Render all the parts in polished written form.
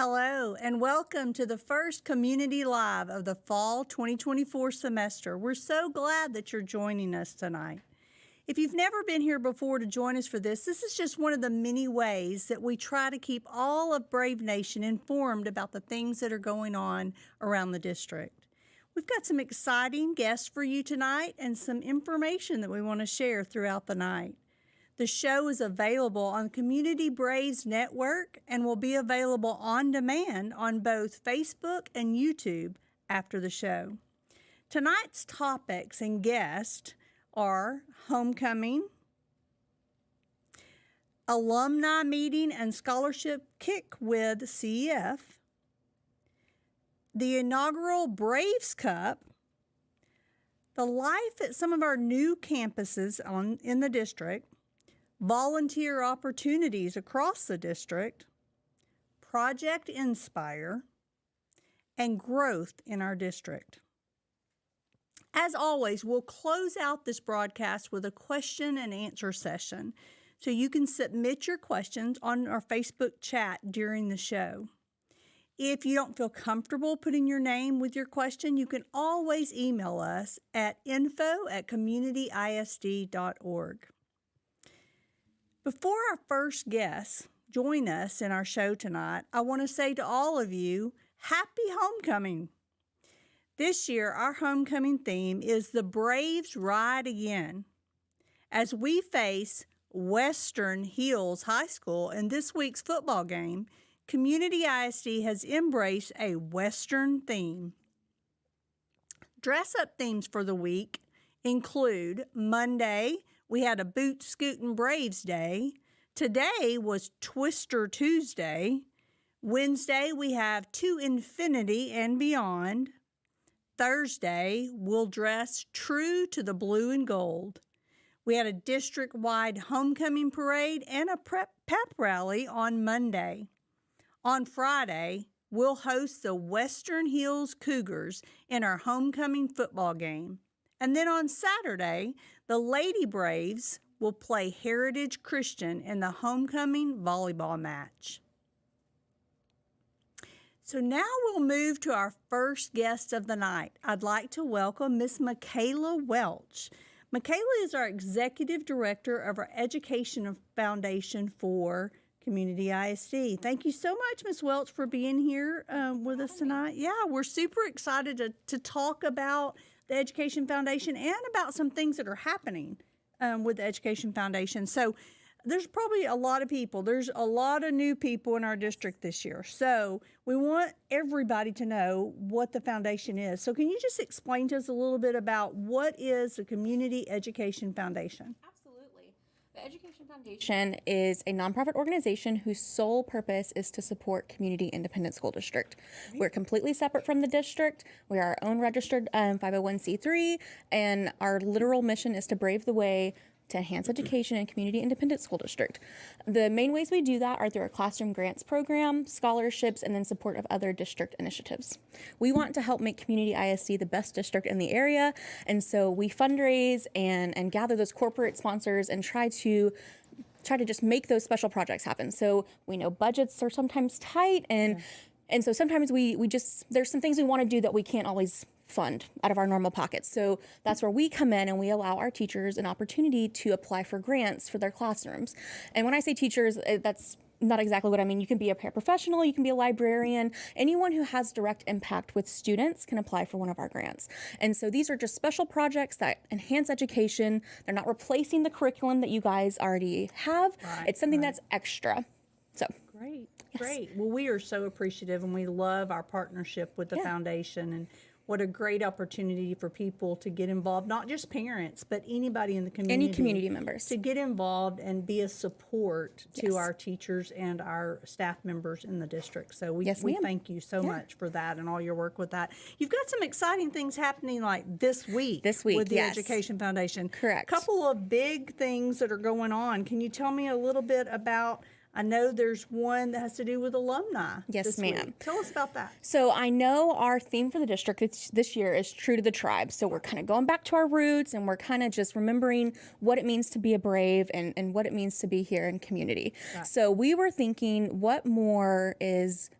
Hello, and welcome to the first Community Live of the Fall 2024 semester. We're so glad that you're joining us tonight. If you've never been here before to join us for this is just one of the many ways that we try to keep all of Brave Nation informed about the things that are going on around the district. We've got some exciting guests for you tonight and some information that we want to share throughout the night. The show is available on Community Braves Network and will be available on demand on both Facebook and YouTube after the show. Tonight's topics and guests are homecoming, alumni meeting and scholarship kick with CEF, the inaugural Braves Cup, the life at some of our new campuses in the district, volunteer opportunities across the district, Project Inspire, and growth in our district. As always, we'll close out this broadcast with a question and answer session, so you can submit your questions on our Facebook chat during the show. If you don't feel comfortable putting your name with your question, you can always email us at info@communityisd.org. Before our first guests join us in our show tonight, I want to say to all of you, happy homecoming. This year, our homecoming theme is The Braves Ride Again. As we face Western Hills High School in this week's football game, Community ISD has embraced a Western theme. Dress-up themes for the week include Monday, we had a Boot Scootin' Braves Day. Today was Twister Tuesday. Wednesday, we have To Infinity and Beyond. Thursday, we'll dress true to the blue and gold. We had a district-wide homecoming parade and a pep rally on Monday. On Friday, we'll host the Western Hills Cougars in our homecoming football game. And then on Saturday, the Lady Braves will play Heritage Christian in the homecoming volleyball match. So now we'll move to our first guest of the night. I'd like to welcome Miss Michaela Welch. Michaela is our Executive Director of our Education Foundation for Community ISD. Thank you so much, Ms. Welch, for being here with us tonight. Yeah, we're super excited to talk about the Education Foundation and about some things that are happening with the Education Foundation. So there's probably a lot of people. There's a lot of new people in our district this year. So we want everybody to know what the foundation is. So can you just explain to us a little bit about what is the Community Education Foundation? Absolutely. The Education Foundation is a nonprofit organization whose sole purpose is to support community independent school district. We're completely separate from the district. We are our own registered 501c3, and our literal mission is to brave the way to enhance education in community independent school district. The main ways we do that are through our classroom grants program, scholarships, and then support of other district initiatives. We want to help make Community ISD the best district in the area, and so we fundraise and gather those corporate sponsors and try to just make those special projects happen. So we know budgets are sometimes tight, and so sometimes we just, there's some things we want to do that we can't always fund out of our normal pockets. So that's where we come in and we allow our teachers an opportunity to apply for grants for their classrooms. And when I say teachers, that's not exactly what I mean. You can be a paraprofessional, you can be a librarian, anyone who has direct impact with students can apply for one of our grants. And so these are just special projects that enhance education. They're not replacing the curriculum that you guys already have. It's something that's extra. So Great. Well, we are so appreciative, and we love our partnership with the foundation, and what a great opportunity for people to get involved, not just parents, but anybody in the community. Any community members. To get involved and be a support to our teachers and our staff members in the district. So we thank you so much for that and all your work with that. You've got some exciting things happening like this week with the Education Foundation. Correct. A couple of big things that are going on. Can you tell me a little bit about, I know there's one that has to do with alumni. Yes, ma'am. Tell us about that. So I know our theme for the district this year is True to the Tribe. So we're kind of going back to our roots, and we're kind of just remembering what it means to be a Brave and what it means to be here in community. Right. So we were thinking, what more is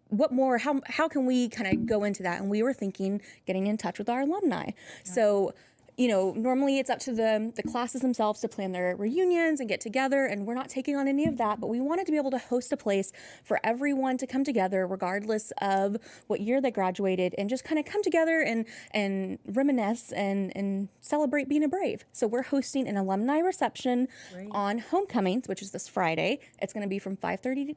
what more, how can we kind of go into that? And we were thinking getting in touch with our alumni. So, normally it's up to the classes themselves to plan their reunions and get together, and we're not taking on any of that, but we wanted to be able to host a place for everyone to come together regardless of what year they graduated, and just kind of come together and reminisce and celebrate being a Brave. So we're hosting an alumni reception on homecomings, which is this Friday. It's going to be from 5:30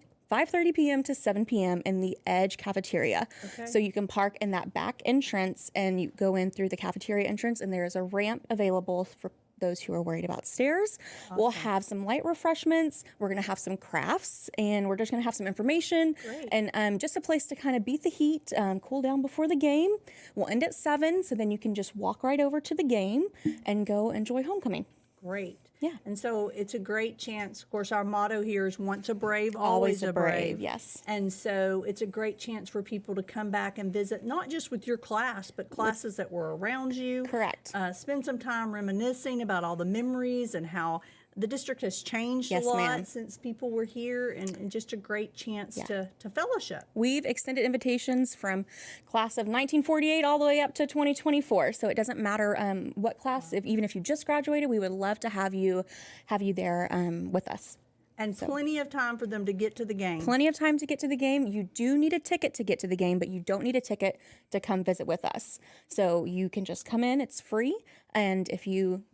p.m. to 7 p.m. in the Edge cafeteria. Okay. So you can park in that back entrance and you go in through the cafeteria entrance, and there is a ramp available for those who are worried about stairs. Awesome. We'll have some light refreshments. We're going to have some crafts, and we're just going to have some information. Great. And just a place to kind of beat the heat, cool down before the game. We'll end at 7, so then you can just walk right over to the game and go enjoy homecoming. Great. Yeah. And so it's a great chance. Of course, our motto here is once a Brave, always a Brave. Yes. And so it's a great chance for people to come back and visit, not just with your class, but classes that were around you. Correct. Spend some time reminiscing about all the memories and how the district has changed a lot since people were here, and just a great chance to fellowship. We've extended invitations from class of 1948 all the way up to 2024. So it doesn't matter what class, even if you just graduated, we would love to have you there with us. And plenty of time for them to get to the game. Plenty of time to get to the game. You do need a ticket to get to the game, but you don't need a ticket to come visit with us. So you can just come in. It's free. And if you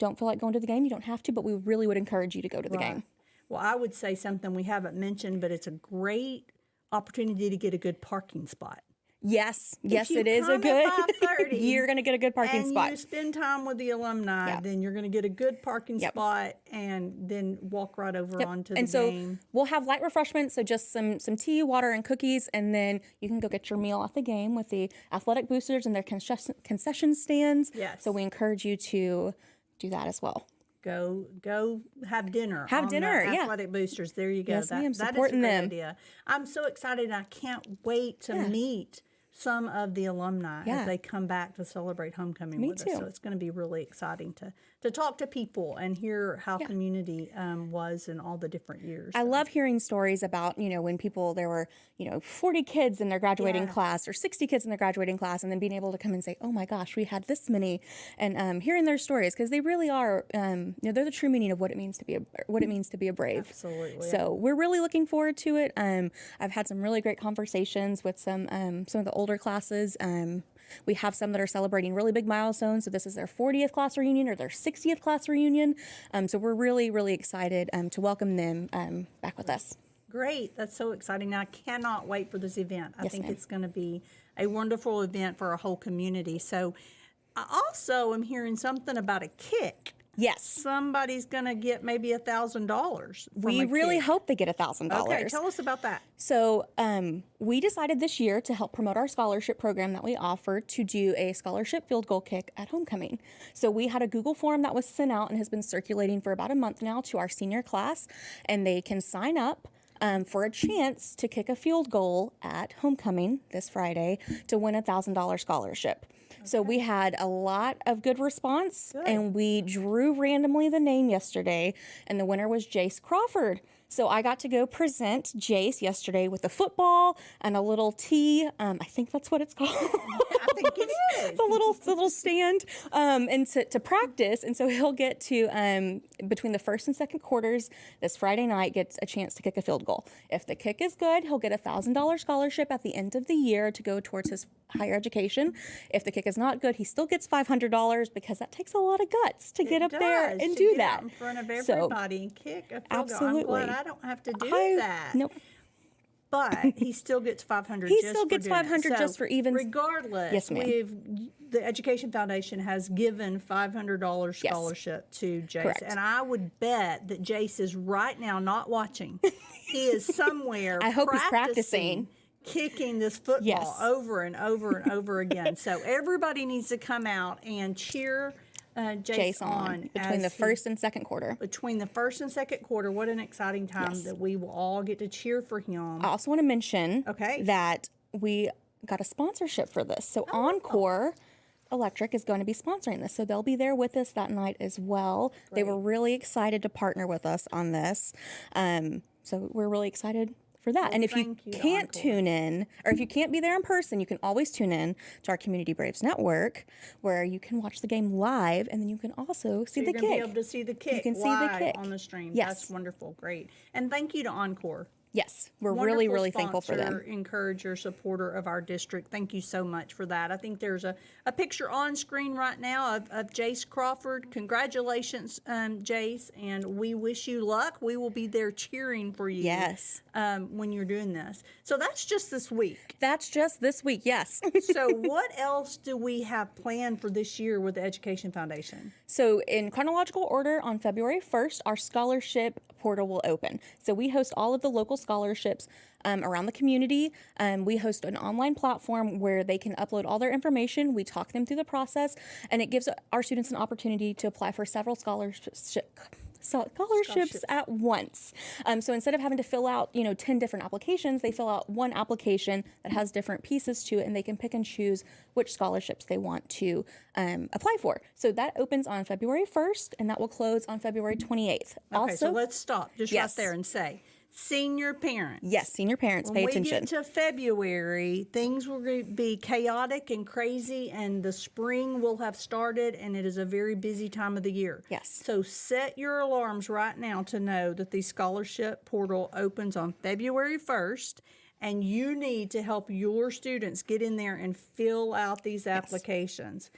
don't feel like going to the game, you don't have to, but we really would encourage you to go to the game. Well, I would say something we haven't mentioned, but it's a great opportunity to get a good parking spot. Yes, it is a good. You're going to get a good parking spot. And you spend time with the alumni, then you're going to get a good parking spot, and then walk right over onto the game. And so we'll have light refreshments, so just some tea, water, and cookies, and then you can go get your meal at the game with the athletic boosters and their concession stands. Yes. So we encourage you to do that as well. Go have dinner. Have dinner, Athletic boosters. There you go. Yes, that is a supporting great them. idea. I'm so excited. I can't wait to meet some of the alumni as they come back to celebrate homecoming with us. So it's going to be really exciting to talk to people and hear how community was in all the different years. I love hearing stories about, when there were, 40 kids in their graduating class or 60 kids in their graduating class, and then being able to come and say, oh my gosh, we had this many, and hearing their stories, because they really are, they're the true meaning of what it means to be a Brave. Absolutely. So we're really looking forward to it. I've had some really great conversations with some of the older classes. We have some that are celebrating really big milestones. So this is their 40th class reunion or their 60th class reunion. So we're really, really excited to welcome them back with us. Great. That's so exciting. I cannot wait for this event. I think it's going to be a wonderful event for our whole community. So I also am hearing something about a kick. Yes. Somebody's going to get maybe $1,000. We really hope they get $1,000. Okay, tell us about that. So we decided this year to help promote our scholarship program that we offer to do a scholarship field goal kick at homecoming. So we had a Google form that was sent out and has been circulating for about a month now to our senior class, and they can sign up for a chance to kick a field goal at homecoming this Friday to win a $1,000 scholarship. So we had a lot of good response, and we drew randomly the name yesterday, and the winner was Jace Crawford. So I got to go present Jace yesterday with a football and a little tee. I think that's what it's called. I think it is. the little stand, and to practice. And so he'll get to, between the first and second quarters this Friday night, gets a chance to kick a field goal. If the kick is good, he'll get a $1,000 scholarship at the end of the year to go towards his higher education. If the kick is not good, he still gets $500, because that takes a lot of guts to get up there and do that. In front of everybody and kick a field goal. Absolutely. I'm glad I don't have to do that. Nope. But he still gets $500. He still gets $500 just for even. Regardless, yes, ma'am. The Education Foundation has given $500 scholarship to Jace. Correct. And I would bet that Jace is right now not watching. He is somewhere I hope he's practicing. Kicking this football over and over and over again. So everybody needs to come out and cheer Jace on between the first and second quarter. Between the first and second quarter, what an exciting time that we will all get to cheer for him. I also want to mention that we got a sponsorship for this. So Encore Electric is going to be sponsoring this. So they'll be there with us that night as well. Great. They were really excited to partner with us on this. So we're really excited for that. And if you thank you to can't Encore. tune in, or if you can't be there in person, you can always tune in to our Community Braves Network, where you can watch the game live, and then you can also see You're the going to be kick. able to see the kick can see the live kick. on the stream. Yes. That's wonderful. Great. And thank you to Encore. Yes, we're Wonderful really thankful for them. sponsor, encourager, supporter of our district. Thank you so much for that. I think there's a picture on screen right now of Jace Crawford. Congratulations, Jace, and we wish you luck. We will be there cheering for you. Yes. When you're doing this. So that's just this week. That's just this week, yes. So what else do we have planned for this year with the Education Foundation? So in chronological order, on February 1st, our scholarship portal will open. So we host all of the local scholarships around the community. We host an online platform where they can upload all their information. We talk them through the process, and it gives our students an opportunity to apply for several scholarships at once. So instead of having to fill out, 10 different applications, they fill out one application that has different pieces to it, and they can pick and choose which scholarships they want to apply for. So that opens on February 1st, and that will close on February 28th. Okay, so let's stop just right there and say, senior parents. Yes, senior parents, pay attention. When we get to February, things will be chaotic and crazy, and the spring will have started, and it is a very busy time of the year. Yes. So set your alarms right now to know that the scholarship portal opens on February 1st, and you need to help your students get in there and fill out these applications.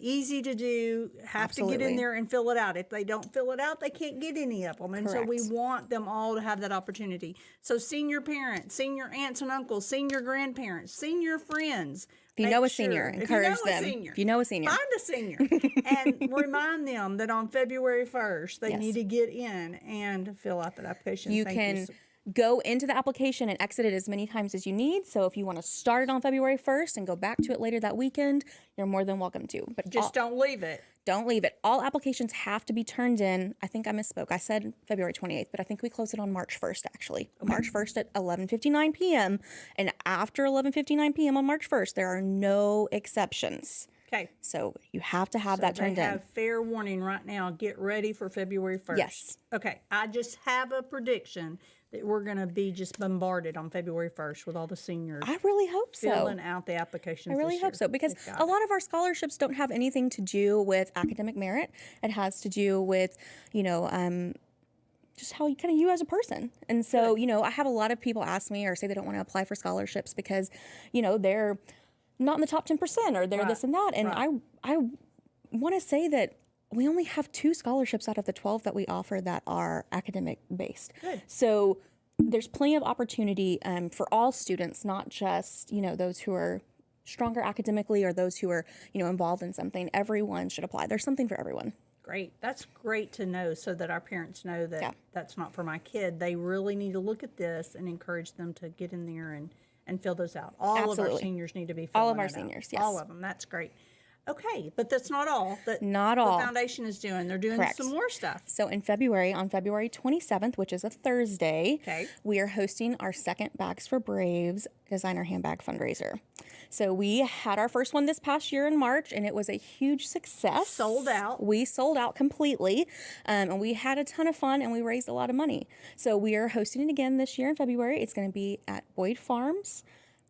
Easy to do, have to get in there and fill it out. If they don't fill it out, they can't get any of them. And so we want them all to have that opportunity. So senior parents, senior aunts and uncles, senior grandparents, senior friends. If you know a senior, encourage them. If you know a senior. Find a senior and remind them that on February 1st, they need to get in and fill out that application. You can go into the application and exit it as many times as you need. So if you want to start it on February 1st and go back to it later that weekend, you're more than welcome to. But just don't leave it. Don't leave it. All applications have to be turned in. I think I misspoke. I said February 28th, but I think we close it on March 1st, actually. Okay. March 1st at 11:59 p.m. And after 11:59 p.m. on March 1st, there are no exceptions. Okay. So you have to have that turned in. They have fair warning right now. Get ready for February 1st. Yes. Okay. I just have a prediction that we're going to be just bombarded on February 1st with all the seniors. I really hope so. Filling out the applications. I really hope so, because a lot of our scholarships don't have anything to do with academic merit. It has to do with, just how you as a person. And so, I have a lot of people ask me or say they don't want to apply for scholarships because, they're not in the top 10% or they're this and that. And I want to say that we only have 2 scholarships out of the 12 that we offer that are academic based. Good. So there's plenty of opportunity for all students, not just, those who are stronger academically or those who are, involved in something. Everyone should apply. There's something for everyone. Great. That's great to know so that our parents know that that's not for my kid. They really need to look at this and encourage them to get in there and fill those out. All of our seniors need to be filling all of our it seniors, out. yes. All of them. That's great. Okay, but that's not all that not all the foundation is doing. They're doing some more stuff. So in February, on February 27th, which is a Thursday, we are hosting our second Bags for Braves designer handbag fundraiser. So we had our first one this past year in March, and it was a huge success. Sold out. We sold out completely, and we had a ton of fun, and we raised a lot of money. So we are hosting it again this year in February. It's going to be at Boyd Farms.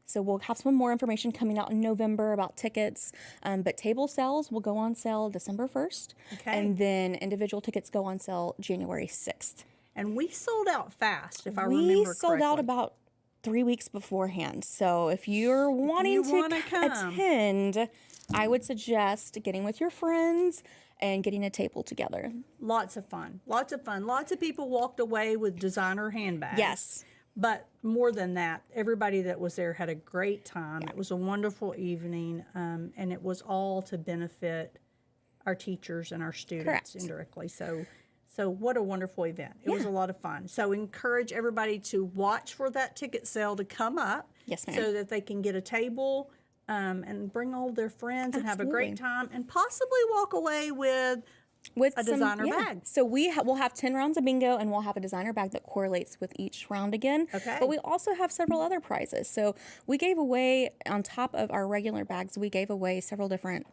So we'll have some more information coming out in November about tickets, but table sales will go on sale December 1st, and then individual tickets go on sale January 6th. And we sold out fast, if I remember correctly. We sold out about 3 weeks beforehand. So if you're wanting to attend, I would suggest getting with your friends and getting a table together. Lots of fun. Lots of fun. Lots of people walked away with designer handbags. Yes. But more than that, everybody that was there had a great time. It was a wonderful evening, and it was all to benefit our teachers and our students indirectly. So what a wonderful event. It was a lot of fun. So encourage everybody to watch for that ticket sale to come up. Yes, ma'am. So that they can get a table and bring all their friends and have a great time and possibly walk away with a designer bag. So we'll have 10 rounds of bingo, and we'll have a designer bag that correlates with each round again. Okay. But we also have several other prizes. So we gave away, on top of our regular bags, we gave away several different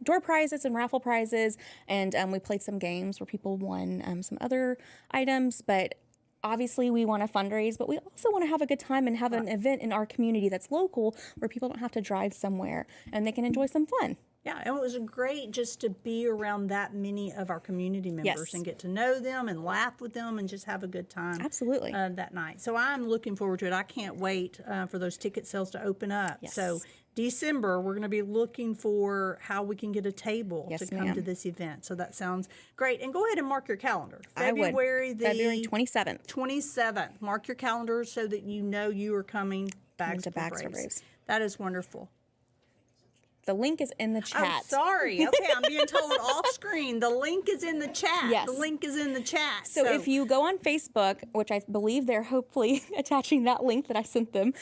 door prizes and raffle prizes, and we played some games where people won some other items. But obviously we want to fundraise, but we also want to have a good time and have an event in our community that's local where people don't have to drive somewhere and they can enjoy some fun. Yeah, and it was great just to be around that many of our community members and get to know them and laugh with them and just have a good time. Absolutely. That night. So I'm looking forward to it. I can't wait for those ticket sales to open up. Yes. So December, we're going to be looking for how we can get a table to come to this event. So that sounds great. And go ahead and mark your calendar. February 27th. 27th. Mark your calendar so that you know you are coming back to Braves. That is wonderful. The link is in the chat. Oh, sorry. Okay, I'm being told off screen. The link is in the chat. Yes. The link is in the chat. So if you go on Facebook, which I believe they're hopefully attaching that link that I sent them,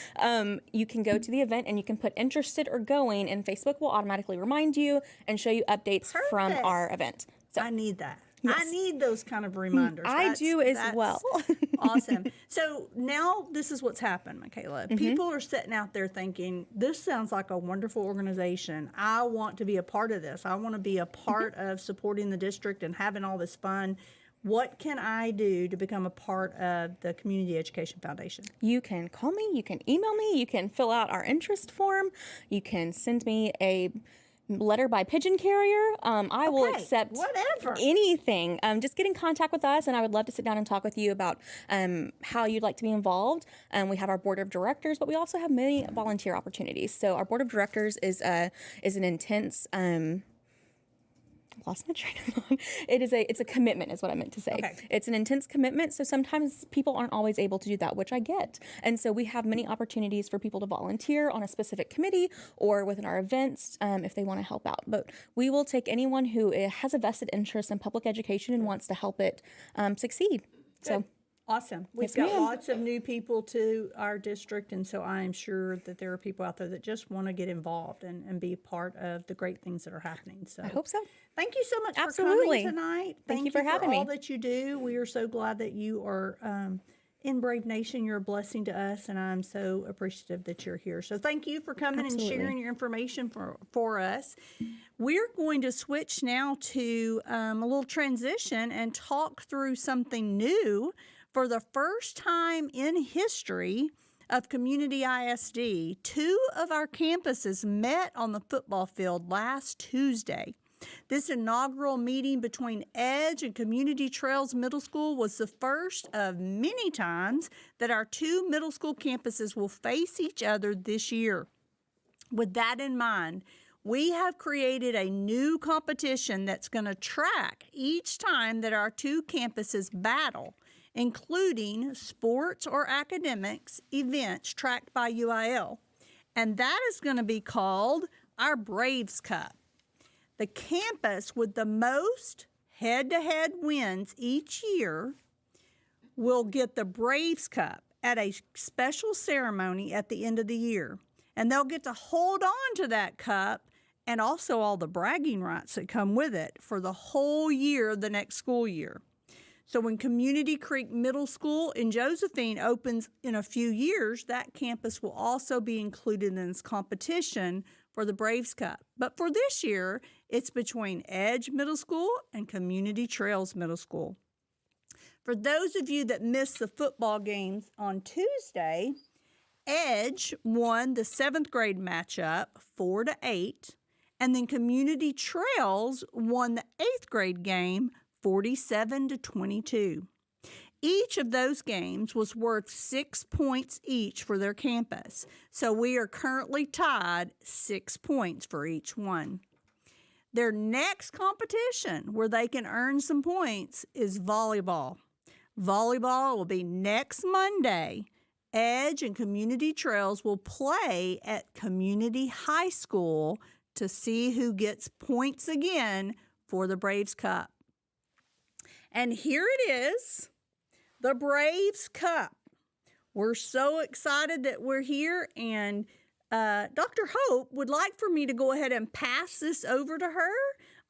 you can go to the event and you can put interested or going, and Facebook will automatically remind you and show you updates from our event. So I need that. Yes. I need those kind of reminders. I do as well. Awesome. So now this is what's happened, Michaela. People are sitting out there thinking, this sounds like a wonderful organization. I want to be a part of this. I want to be a part of supporting the district and having all this fun. What can I do to become a part of the Community Education Foundation? You can call me. You can email me. You can fill out our interest form. You can send me a letter by pigeon carrier. I will accept whatever, anything. Just get in contact with us, and I would love to sit down and talk with you about how you'd like to be involved. We have our board of directors, but we also have many volunteer opportunities. So our board of directors is an intense. Lost my train of thought. It's a commitment is what I meant to say. Okay. It's an intense commitment, so sometimes people aren't always able to do that, which I get. And so we have many opportunities for people to volunteer on a specific committee or within our events if they want to help out. But we will take anyone who has a vested interest in public education and wants to help it succeed. So. Awesome. We've got lots of new people to our district, and so I am sure that there are people out there that just want to get involved and be part of the great things that are happening. So I hope so. Thank you so much for Absolutely. coming tonight. Thank you for having me. all that you do. We are so glad that you are in Brave Nation. You're a blessing to us, and I'm so appreciative that you're here. So thank you for coming and sharing your information for us. We're going to switch now to a little transition and talk through something new. For the first time in history of Community ISD, 2 of our campuses met on the football field last Tuesday. This inaugural meeting between Edge and Community Trails Middle School was the first of many times that our 2 middle school campuses will face each other this year. With that in mind, we have created a new competition that's going to track each time that our 2 campuses battle, including sports or academics events tracked by UIL. And that is going to be called our Braves Cup. The campus with the most head-to-head wins each year will get the Braves Cup at a special ceremony at the end of the year. And they'll get to hold on to that cup and also all the bragging rights that come with it for the whole year of the next school year. So when Community Creek Middle School in Josephine opens in a few years, that campus will also be included in this competition for the Braves Cup. But for this year, it's between Edge Middle School and Community Trails Middle School. For those of you that missed the football games on Tuesday, Edge won the 7th grade matchup 4-8, and then Community Trails won the 8th grade game 47-22. Each of those games was worth 6 points each for their campus, so we are currently tied 6 points for each one. Their next competition where they can earn some points is volleyball. Volleyball will be next Monday. Edge and Community Trails will play at Community High School to see who gets points again for the Braves Cup. And here it is, the Braves Cup. We're so excited that we're here, and Dr. Hope would like for me to go ahead and pass this over to her,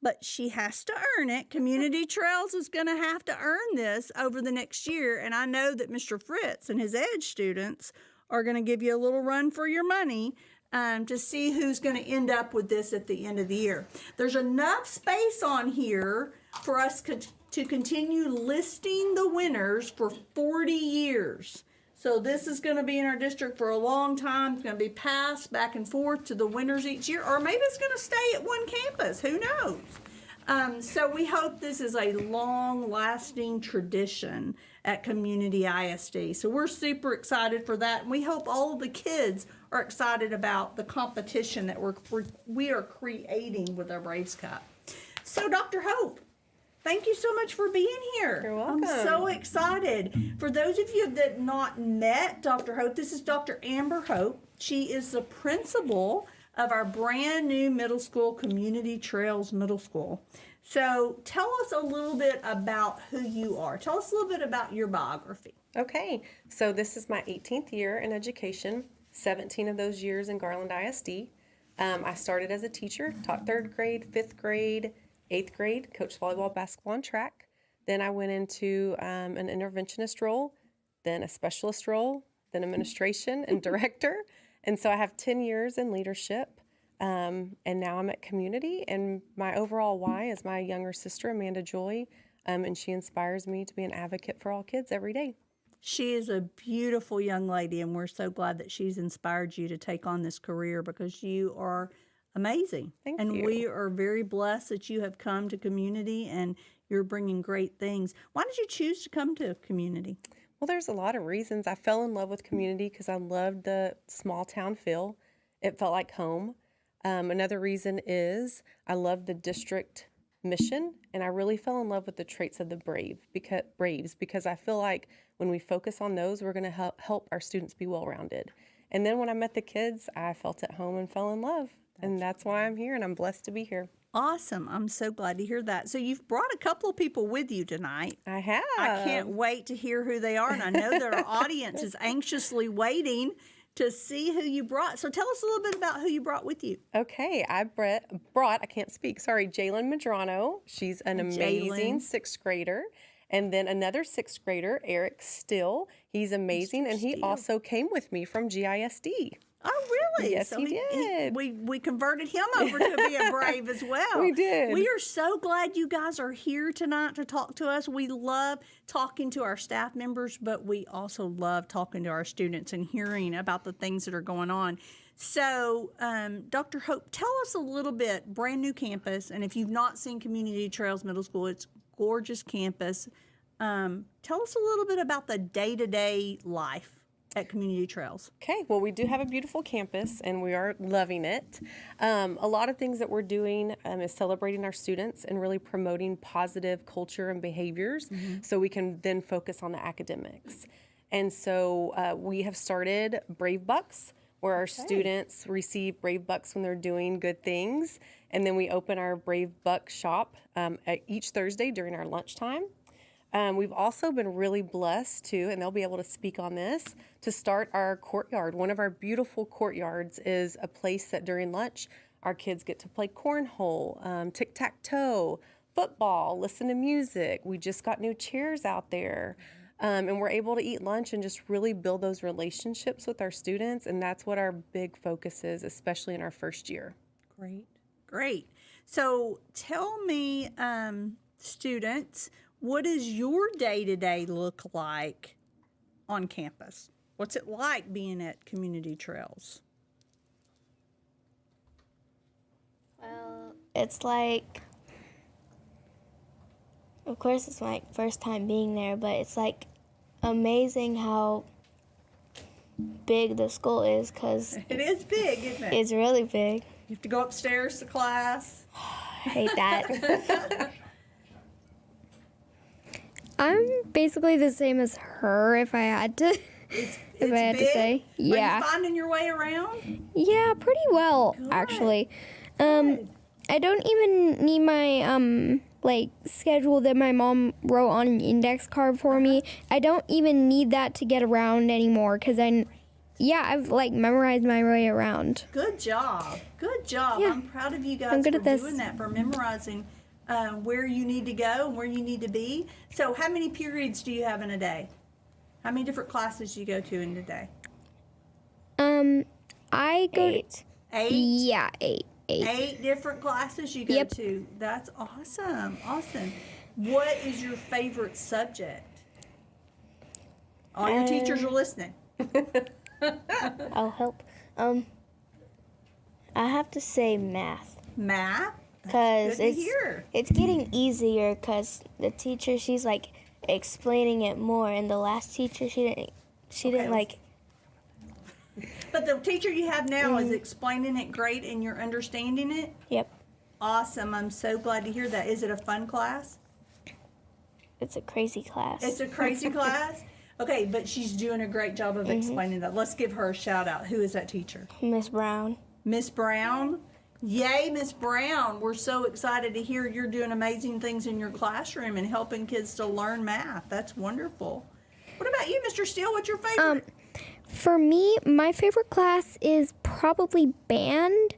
but she has to earn it. Community Trails is going to have to earn this over the next year, and I know that Mr. Fritz and his Edge students are going to give you a little run for your money to see who's going to end up with this at the end of the year. There's enough space on here for us to continue listing the winners for 40 years. So this is going to be in our district for a long time. It's going to be passed back and forth to the winners each year, or maybe it's going to stay at one campus. Who knows? So we hope this is a long-lasting tradition at Community ISD. So we're super excited for that, and we hope all of the kids are excited about the competition that we are creating with our Braves Cup. So Dr. Hope, thank you so much for being here. You're welcome. I'm so excited. For those of you that have not met Dr. Hope, this is Dr. Amber Hope. She is the principal of our brand new middle school, Community Trails Middle School. So tell us a little bit about who you are. Tell us a little bit about your biography. Okay, so this is my 18th year in education, 17 of those years in Garland ISD. I started as a teacher, taught 3rd grade, 5th grade, 8th grade, coached volleyball, basketball, and track. Then I went into an interventionist role, then a specialist role, then administration and director. And so I have 10 years in leadership, and now I'm at Community. And my overall why is my younger sister, Amanda Joy, and she inspires me to be an advocate for all kids every day. She is a beautiful young lady, and we're so glad that she's inspired you to take on this career because you are amazing. Thank and you. we are very blessed that you have come to Community and you're bringing great things. Why did you choose to come to Community? Well, there's a lot of reasons. I fell in love with Community because I loved the small town feel. It felt like home. Another reason is I love the district mission, and I really fell in love with the traits of the Braves because I feel like when we focus on those, we're going to help our students be well-rounded. And then when I met the kids, I felt at home and fell in love. And that's why I'm here, and I'm blessed to be here. Awesome. I'm so glad to hear that. So you've brought a couple of people with you tonight. I have. I can't wait to hear who they are, and I know that our audience is anxiously waiting to see who you brought. So tell us a little bit about who you brought with you. Okay, I brought, I can't speak, sorry, Jalen Medrano. She's an amazing 6th grader. And then another 6th grader, Eric Still. He's amazing, and he also came with me from GISD. Oh, really? Yes, he did. We converted him over to be a Brave as well. We did. We are so glad you guys are here tonight to talk to us. We love talking to our staff members, but we also love talking to our students and hearing about the things that are going on. So, Dr. Hope, tell us a little bit, brand new campus, and if you've not seen Community Trails Middle School, it's a gorgeous campus. Tell us a little bit about the day-to-day life at Community Trails. Okay, well, we do have a beautiful campus, and we are loving it. A lot of things that we're doing is celebrating our students and really promoting positive culture and behaviors so we can then focus on the academics. And so we have started Brave Bucks, where our students receive Brave Bucks when they're doing good things. And then we open our Brave Buck shop each Thursday during our lunchtime. We've also been really blessed to, and they'll be able to speak on this, to start our courtyard. One of our beautiful courtyards is a place that during lunch, our kids get to play cornhole, tic-tac-toe, football, listen to music. We just got new chairs out there. And we're able to eat lunch and just really build those relationships with our students. And that's what our big focus is, especially in our first year. Great. So tell me, students, what does your day-to-day look like on campus? What's it like being at Community Trails? Well, it's like, of course, it's my first time being there, but it's like amazing how big the school is because It is big, isn't it? it's really big. You have to go upstairs to class. I hate that. I'm basically the same as her if I had to. It's If I had to big. say. Yeah. Are you finding your way around? Yeah, pretty well, actually. I don't even need my schedule that my mom wrote on an index card for me. I don't even need that to get around anymore because I've memorized my way around. Good job. Good job. Yeah. I'm proud of you guys I'm good for at this. doing that, for memorizing where you need to go and where you need to be. So how many periods do you have in a day? How many different classes do you go to in a day? I go 8. 8? Yeah, 8. 8 different classes you go Yep. to. That's awesome. Awesome. What is your favorite subject? All your teachers are listening. I'll help. I have to say math. Math? Because Good to hear. it's getting easier because the teacher, she's like explaining it more, and the last teacher, she didn't like. But the teacher you have now is explaining it great and you're understanding it? Yep, Awesome. I'm so glad to hear that. Is it a fun class? it's a crazy class. It's a crazy class? Okay, but she's doing a great job of explaining that. Let's give her a shout out. Who is that teacher? Miss Brown. Miss Brown? Yay, Miss Brown. We're so excited to hear you're doing amazing things in your classroom and helping kids to learn math. That's wonderful. What about you, Mr. Steele? What's your favorite? For me, my favorite class is probably band,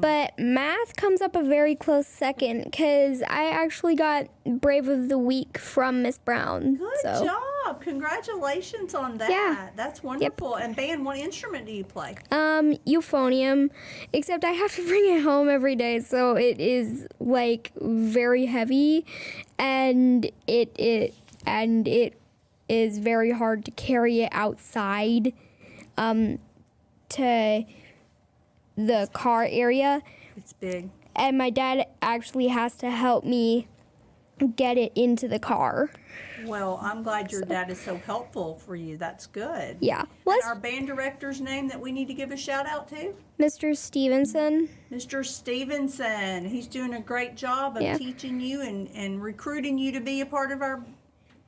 but math comes up a very close second because I actually got Brave of the Week from Miss Brown. Good job. Congratulations on that. Yeah. That's wonderful. And band, what instrument do you play? Euphonium, except I have to bring it home every day, so it is like very heavy, and it is very hard to carry it outside to the car area. It's big. And my dad actually has to help me get it into the car. Well, I'm glad your dad is so helpful for you. That's good. Yeah. And our band director's name that we need to give a shout out to? Mr. Stevenson. Mr. Stevenson. He's doing a great job of teaching you and recruiting you to be a part of our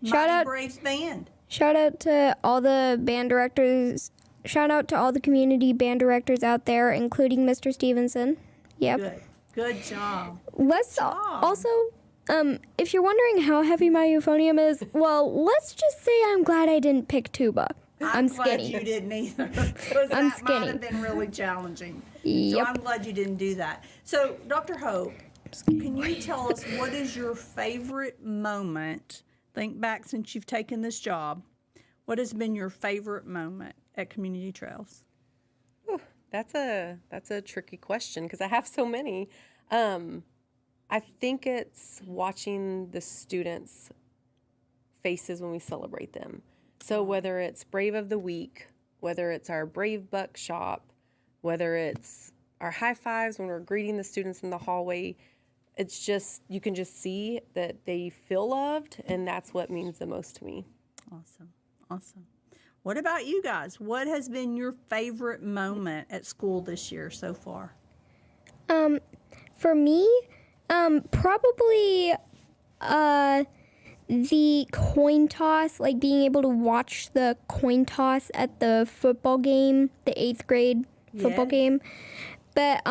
Mighty Braves band. Shout out to all the band directors. Shout out to all the community band directors out there, including Mr. Stevenson. Yep. Good job. Let's also, if you're wondering how heavy my euphonium is, well, let's just say I'm glad I didn't pick tuba. I'm skinny. Glad you didn't either. Because I'm that skinny. might have been really challenging. So Yep. I'm glad you didn't do that. So, Dr. Hope, can you tell us what is your favorite moment? Think back since you've taken this job. What has been your favorite moment at Community Trails? That's a tricky question because I have so many. I think it's watching the students' faces when we celebrate them. So whether it's Brave of the Week, whether it's our Brave Buck shop, whether it's our high fives when we're greeting the students in the hallway, it's just, you can just see that they feel loved, and that's what means the most to me. Awesome. Awesome. What about you guys? What has been your favorite moment at school this year so far? For me, probably the coin toss, like being able to watch the coin toss at the football game, the 8th grade football game. But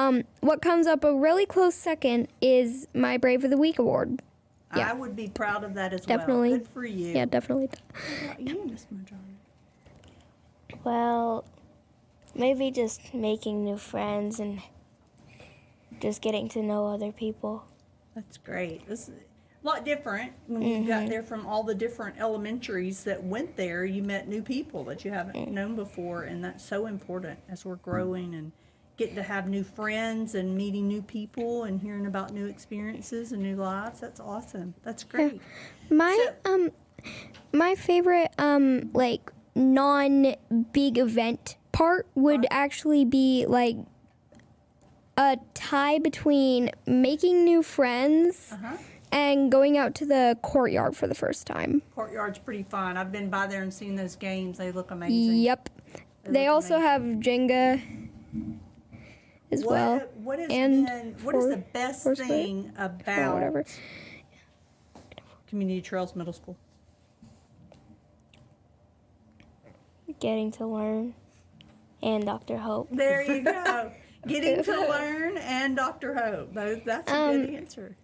what comes up a really close second is my Brave of the Week award. Yeah. I would be proud of that as Definitely. well. Good for you. Yeah, definitely. What about you, Miss Marjorie? Well, maybe just making new friends and just getting to know other people. That's great. This is a lot different when you got there from all the different elementaries that went there. You met new people that you haven't known before, and that's so important as we're growing and getting to have new friends and meeting new people and hearing about new experiences and new lives. That's awesome. That's great. My favorite like non-big event part would actually be like a tie between making new friends and going out to the courtyard for the first time. Courtyard's pretty fun. I've been by there and seen those games. They look amazing. Yep. They also have Jenga as well. What is and the best thing about whatever. Community Trails Middle School? Getting to learn, and Dr. Hope. There you go. Getting to learn and Dr. Hope. That's a good answer.